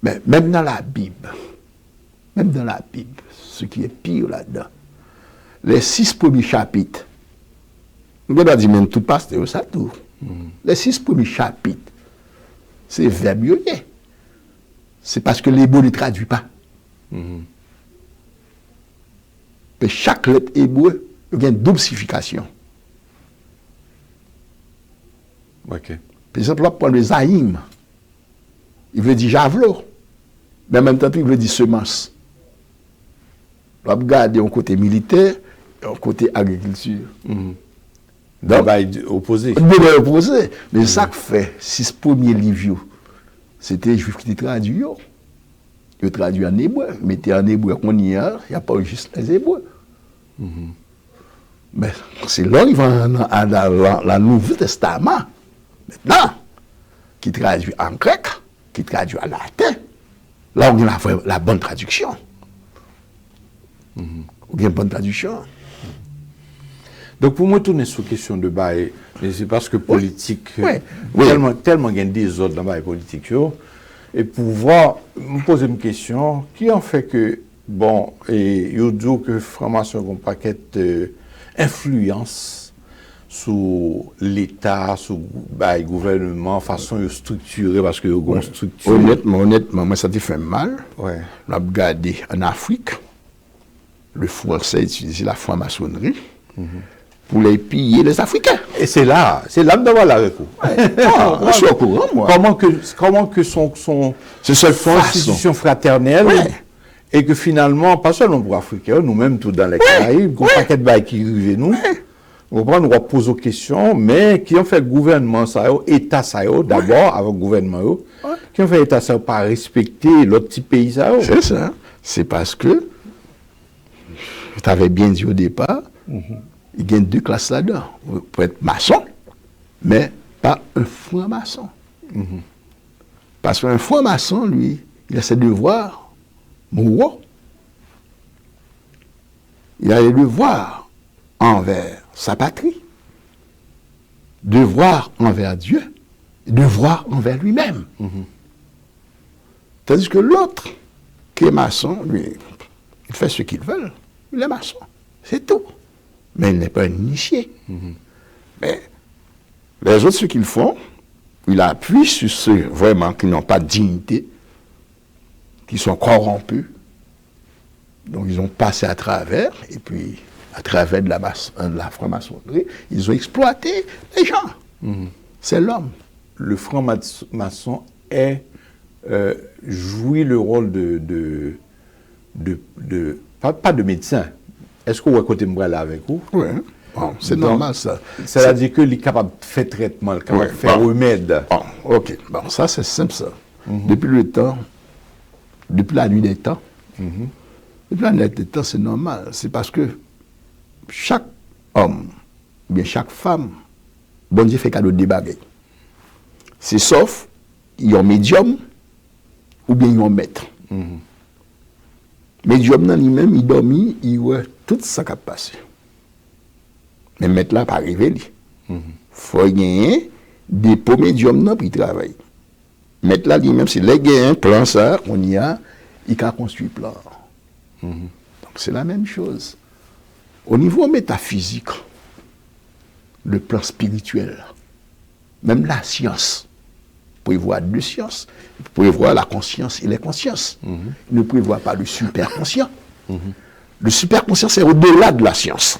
B: Mais même dans la Bible, ce qui est pire là-dedans, les 6 premiers chapitres, on va dire même tout pasteur, ça tout. Les 6 premiers chapitres, c'est verbier. C'est parce que l'hébreu ne traduit pas. Mais chaque lettre hébreu, il y a une double signification.
A: Ok.
B: Par exemple, là, pour le Zahim, il veut dire javelot, mais en même temps, il veut dire semence. On va regarder un côté militaire et un côté agriculture.
A: Donc, opposé.
B: Opposé. Mais ça que fait, 6 premiers livres, c'était les Juifs qui étaient traduits. Ils traduit en hébreu. Mettez en hébreu qu'on y a, il n'y a pas juste les hébreux. Mais c'est là qu'ils vont dans le Nouveau Testament. Maintenant, qui traduit en grec, qui traduit en latin. Là, on a la bonne traduction. On a une bonne traduction.
A: Donc pour moi, tourner sur question de bail, mais c'est parce que politique,
B: Oui.
A: tellement il y a des autres dans la politique, et pour voir, me poser une question, qui en fait que, bon, et il dit que franc-maçon a un paquet d'influence sur l'État, sur le gouvernement, façon de structurer, parce que une structure.
B: Honnêtement, moi, ça te fait mal.
A: Ouais.
B: On a regardé en Afrique, le français utilisait la franc-maçonnerie pour les piller les Africains.
A: Et c'est là d'avoir la recours.
B: Je suis au courant, moi.
A: Comment que son
B: C'est seule
A: son
B: façon.
A: institution fraternelle,
B: Ouais.
A: et que finalement, pas seulement pour Africains, nous-mêmes, tout dans les Caraïbes, un paquet de bails qui arrivent nous, on va poser aux questions, mais qui ont fait le gouvernement, ça, État, ça, d'abord, avant le gouvernement, qui ont fait l'État, ça, pas respecter l'autre petit pays, ça.
B: C'est ça. C'est parce que, tu avais bien dit au départ, il y a 2 classes là-dedans. Vous pouvez être maçon, mais pas un franc-maçon. Parce qu'un franc-maçon, lui, il a ses devoirs moraux. Il a les devoirs envers sa patrie, devoirs envers Dieu, devoirs envers lui-même. Tandis que l'autre, qui est maçon, lui, il fait ce qu'il veut. Il est maçon. C'est tout. Mais il n'est pas un initié. Mais les autres, ce qu'ils font, il appuie sur ceux vraiment qui n'ont pas de dignité, qui sont corrompus. Donc ils ont passé à travers, et puis à travers de la franc-maçonnerie, ils ont exploité les gens. C'est l'homme.
A: Le franc-maçon jouit le rôle pas de médecin. Est-ce que vous côté moi là avec vous?
B: Oui. Bon, c'est normal ça.
A: C'est-à-dire qu'il est capable de faire traitement, capable de faire remède.
B: Bon, ok. Bon, ça c'est simple ça. Depuis la nuit des temps, c'est normal. C'est parce que chaque homme, ou bien chaque femme, bon Dieu fait cadeau de débaguer. C'est sauf, il y a un médium, ou bien il y a un maître. Médium dans lui-même, il dormit, il voit tout ça qui a passé. Mais maître là, pas arrivé lui. Faut gagner des pots médium pour y travailler. Maître là lui-même, c'est les gains, plan ça, on y a, il a construit plan. Donc c'est la même chose. Au niveau métaphysique, le plan spirituel, même la science, vous pouvez voir 2 sciences. Vous pouvez voir la conscience et les consciences. Vous ne pouvez voir pas le superconscient. Le superconscient, c'est au-delà de la science.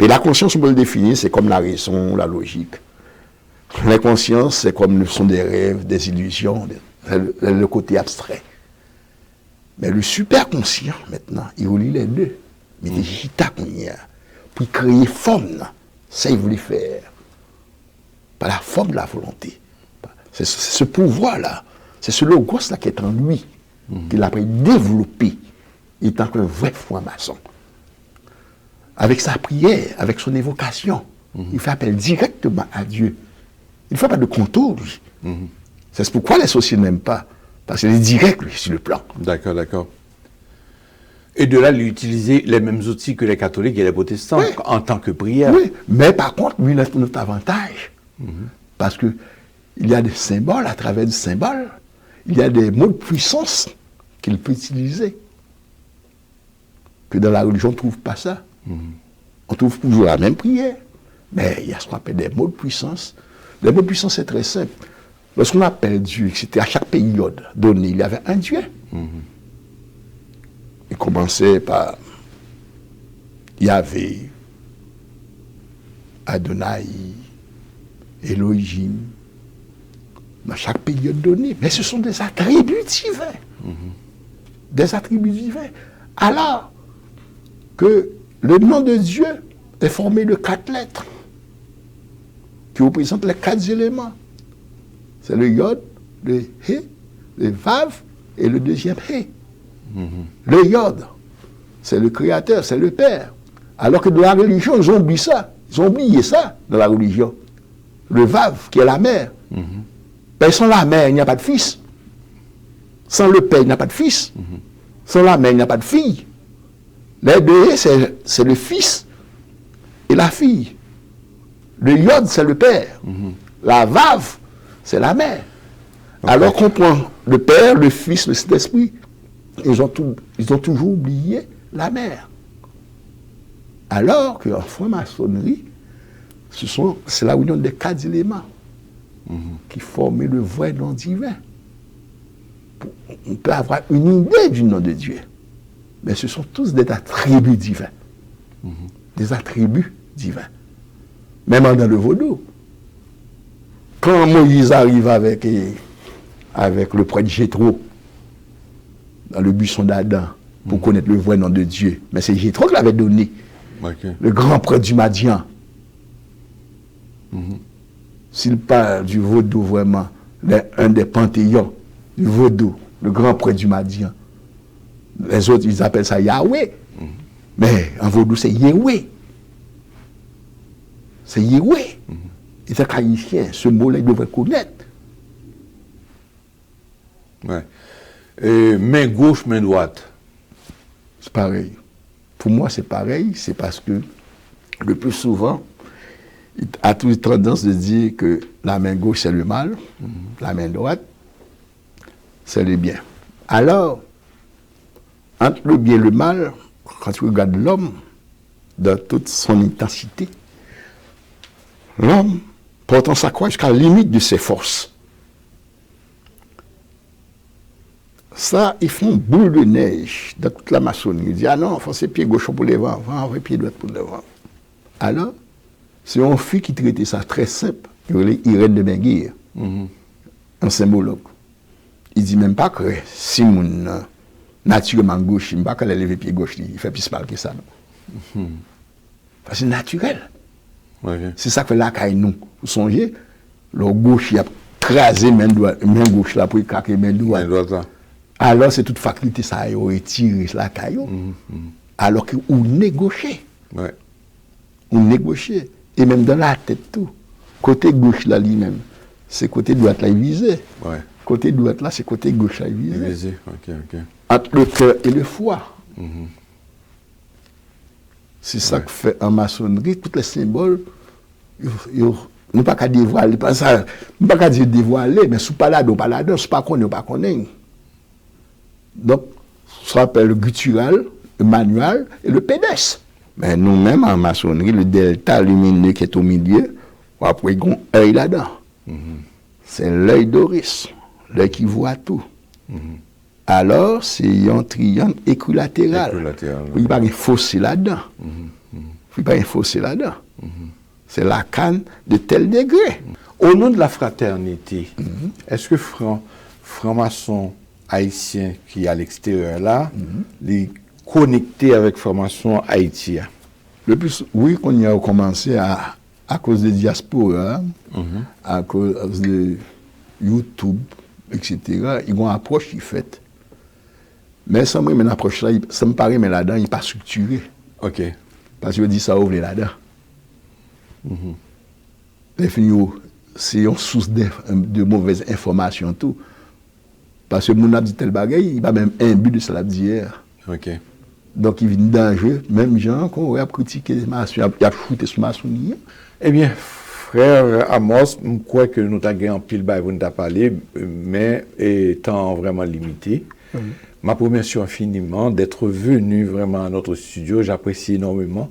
B: Et la conscience, on peut le définir, c'est comme la raison, la logique. La conscience, c'est comme sont des rêves, des illusions, le côté abstrait. Mais le superconscient, maintenant, il relie les deux. Mais des gita qu'on y a, pour créer forme, ça il voulait faire. Par la forme de la volonté. C'est ce pouvoir-là, c'est ce logos-là qui est en lui, qu'il a développé, étant un vrai franc-maçon. Avec sa prière, avec son évocation, il fait appel directement à Dieu. Il ne fait pas de contour, lui. C'est pourquoi les sorciers n'aiment pas, parce qu'il est direct, lui, sur le plan.
A: D'accord. Et de là, il utilisait les mêmes outils que les catholiques et les protestants en tant que prière.
B: Oui, mais par contre, lui, il a notre avantage. Parce que il y a des symboles, à travers des symboles, il y a des mots de puissance qu'il peut utiliser. Que dans la religion, on ne trouve pas ça. On trouve toujours la même prière. Mais il y a ce qu'on appelle des mots de puissance. Les mots de puissance, c'est très simple. Lorsqu'on appelle Dieu, c'était à chaque période donnée, il y avait un Dieu. Il commençait par Yahvé, Adonai, Elohim, dans chaque période donnée. Mais ce sont des attributs divins. Des attributs divins. Alors que le nom de Dieu est formé de 4 lettres qui représentent les 4 éléments. C'est le Yod, le He, le Vav et le deuxième He. Le Yod, c'est le Créateur, c'est le Père. Alors que dans la religion, ils ont oublié ça. Ils ont oublié ça dans la religion. Le Vav, qui est la mère. Ben, sans la mère, il n'y a pas de fils. Sans le Père, il n'y a pas de fils. Sans la mère, il n'y a pas de fille. Les deux, c'est le Fils et la fille. Le yod, c'est le père. La vave, c'est la mère. Alors qu'on prend le Père, le Fils, le Saint-Esprit, ils ont toujours oublié la mère. Alors qu'en franc-maçonnerie, c'est la union des 4 éléments qui forment le vrai nom divin. On peut avoir une idée du nom de Dieu, mais ce sont tous des attributs divins. Des attributs divins. Même dans le vaudou. Quand Moïse arrive avec le prêtre Jéthro dans le buisson d'Adam pour connaître le vrai nom de Dieu, mais c'est Jéthro qui l'avait donné. Le grand prêtre du Madian. S'il parle du vaudou vraiment, un des panthéons du vaudou, le grand prêtre du Madian, les autres ils appellent ça Yahweh. Mais en vaudou c'est Yahweh. C'est Yahweh. Et c'est haïtien, ce mot-là il devrait connaître.
A: Ouais. Main gauche, main droite.
B: C'est pareil. Pour moi, c'est pareil. C'est parce que le plus souvent, il a toujours tendance de dire que la main gauche, c'est le mal, la main droite, c'est le bien. Alors, entre le bien et le mal, quand tu regardes l'homme, dans toute son intensité, l'homme, portant sa croix jusqu'à la limite de ses forces. Ça, ils font boule de neige dans toute la maçonnerie. Ils disent, ah non, il faut ses pieds gauche pour les vents, les pieds droits pour les vents. Alors, c'est un fille qui traitait ça très simple. Irène de Benguir, un symbologue. Il dit même pas que si mon naturellement gauche, il ne pas qu'elle lève les pieds gauche, il fait plus mal que ça. Parce que c'est naturel. C'est ça que fait la caille nous. Vous songez, le gauche, il a crasé main gauche là pour y caquer main droite. Alors c'est toute faculté ça a retiré la caillou. Alors qu'on négociait. On négociait. Et même dans la tête tout. Côté gauche là lui-même, c'est côté droite là il visait. Côté droite là, c'est côté gauche là il visait. Entre le cœur et le foie. C'est ça que fait en maçonnerie, tous les symboles, nous pas qu'à dévoiler, pas ça, nous pas qu'à dire dévoiler, mais sous palado, sous pas connaître. Donc, ça s'appelle le guttural, le manuel et le pédestre. Mais nous-mêmes, en maçonnerie, le delta lumineux qui est au milieu, après, il y a un œil là-dedans. C'est l'œil d'Horus, l'œil qui voit tout. Alors, c'est un triangle équilatéral. Il n'y a pas un fossé là-dedans. Il n'y a pas un fossé là-dedans. C'est la canne de tel degré.
A: Au nom de la fraternité, est-ce que franc-maçon haïtien qui est à l'extérieur là, les connecté avec franc-maçon haïtien?
B: Le plus, oui, qu'on y a commencé à cause des diasporas, à cause de YouTube, etc. Ils ont une approche qui est faite. Mais ça me approche là, ça me paraît, mais là-dedans, il n'est pas structuré. Parce que je dis ça ouvre là-dedans. C'est une source de mauvaises informations tout. Parce que mon a dit tel bagaille, il va même un but de ça d'hier. Donc il vient danger, même gens qu'on a critiqué les maçons, il a shooté sur maçonnier.
A: Eh bien, frère Amos, je crois que nous avons un pile bail pour nous parler, mais étant vraiment limité. Ma remercie infiniment d'être venu vraiment à notre studio, j'apprécie énormément.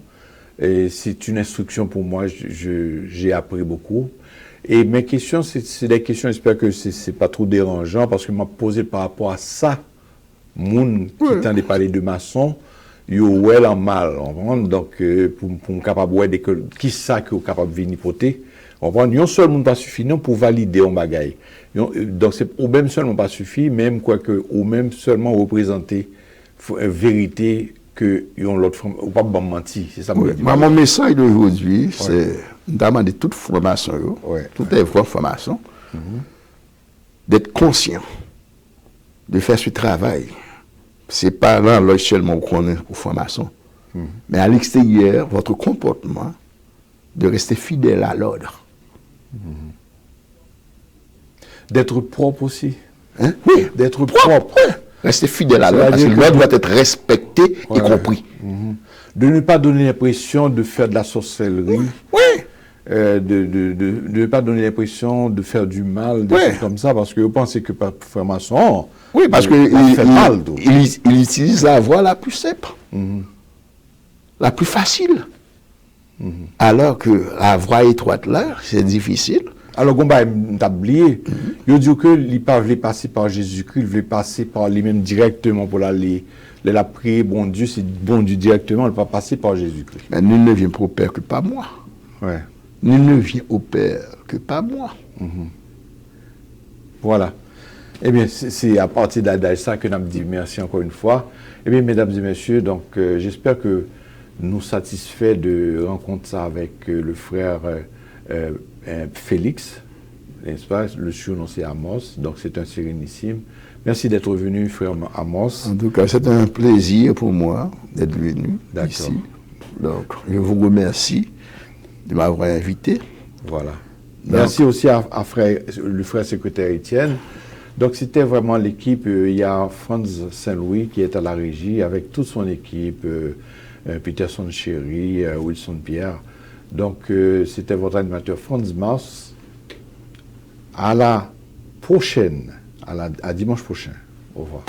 A: Et c'est une instruction pour moi, j'ai appris beaucoup. Et mes questions, c'est des questions, j'espère que c'est pas trop dérangeant, parce que m'a posé par rapport à ça, moun qui tend de parler de maçon, yo well en mal, donc pour capable ouais qui ça que capable venir porter, on prend non seulement pas suffit non pour valider un bagage. Donc c'est au même seulement pas suffit, même quoi que ou même seulement représenter vérité que yon l'autre forme ou pas mentir, c'est ça
B: mon message d'aujourd'hui, c'est notamment de toute formation, toutes les formations, d'être conscient, de faire ce travail. C'est pas là seulement qu'on est aux formations, mais à l'extérieur, votre comportement, de rester fidèle à l'ordre.
A: D'être propre aussi.
B: Oui,
A: d'être propre.
B: Rester fidèle à
A: Ça
B: l'ordre,
A: veut
B: parce que
A: dire
B: l'ordre doit être respecté et compris.
A: De ne pas donner l'impression de faire de la sorcellerie.
B: Oui.
A: De ne pas donner l'impression de faire du mal, des
B: Ouais.
A: choses comme ça, parce que vous pensez que par franc-maçon,
B: Oui, parce que
A: il fait mal. Donc.
B: il utilise la voie la plus simple, la plus facile. Alors que la voie étroite là, c'est difficile.
A: Alors, on va oublier, il dit que il ne pas voulait passer par Jésus-Christ, il voulait passer par lui-même directement pour l'aller. La prière, bon Dieu, c'est bon Dieu directement, il ne va pas passer par Jésus-Christ.
B: Mais nul ne vient au Père que par moi.
A: Ouais.
B: Nul ne vient au Père que par moi.
A: Voilà. Eh bien, c'est à partir de ça que nous avons dit merci encore une fois. Eh bien, mesdames et messieurs, donc j'espère que nous satisfait de rencontrer ça avec le frère Félix, n'est-ce pas? Le surnom c'est Amos, donc c'est un sérénissime. Merci d'être venu, frère Amos.
B: En tout cas, c'est un plaisir pour moi d'être venu
A: D'accord.
B: ici. Donc, je vous remercie de m'avoir invité.
A: Voilà.
B: Donc,
A: Merci aussi à le frère secrétaire Étienne. Donc c'était vraiment l'équipe. Il y a Franz Saint-Louis qui est à la régie avec toute son équipe, Peterson Chéri, Wilson Pierre. Donc c'était votre animateur Franz Mars. À la prochaine, à dimanche prochain. Au revoir.